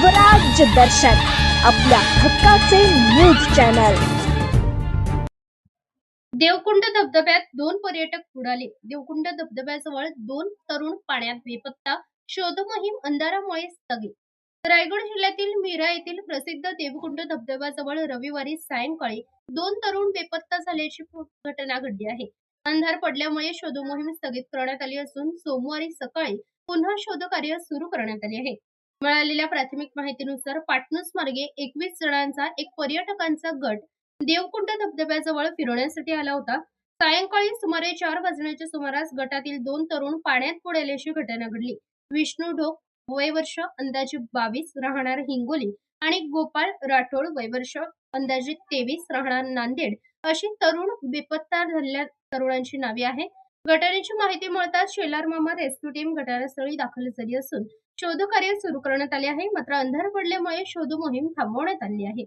स्वराज्य दर्शन आपल्या हक्काचे न्यूज चॅनल। देवकुंड धबधब्यात 2 पर्यटक बुडाले। देवकुंड धबधब्याजवळ 2 तरुण पाण्यात बेपत्ता, शोध मोहीम अंधारामुळे स्थगित। रायगड जिल्ह्यातील मीरा येथील प्रसिद्ध देवकुंड धबधब्याजवळ रविवारी सायंकाळी 2 तरुण बेपत्ता झाल्याची घटना घडली आहे। अंधार पडल्यामुळे शोध मोहीम स्थगित करण्यात आली असून सोमवारी सकाळी पुन्हा शोधकार्य सुरू करण्यात आले आहे। मिळालेल्या प्राथमिक माहितीनुसार पाटणूस मार्गे 21 जणांचा एक पर्यटकांचा गट देवकुंड धबधब्याजवळ फिरण्यासाठी आला होता। सायंकाळी सुमारे 4 वाजण्याच्या सुमारास गटातील 2 तरुण पाण्यात बुडाल्याची घटना घडली। विष्णू ढोक वय वर्ष अंदाजे 22 राहणार हिंगोली आणि गोपाळ राठोड वय वर्ष अंदाजे 23 राहणार नांदेड अशी तरुण बेपत्ता झालेल्या तरुणांची नावे आहे। घटनेची माहिती मिळताच शेलार मामा रेस्क्यू टीम घटनास्थळी दाखल झाली असून शोधकार्य सुरू करण्यात आले आहे। मात्र अंधार पडल्यामुळे शोध मोहीम थांबवण्यात आली आहे।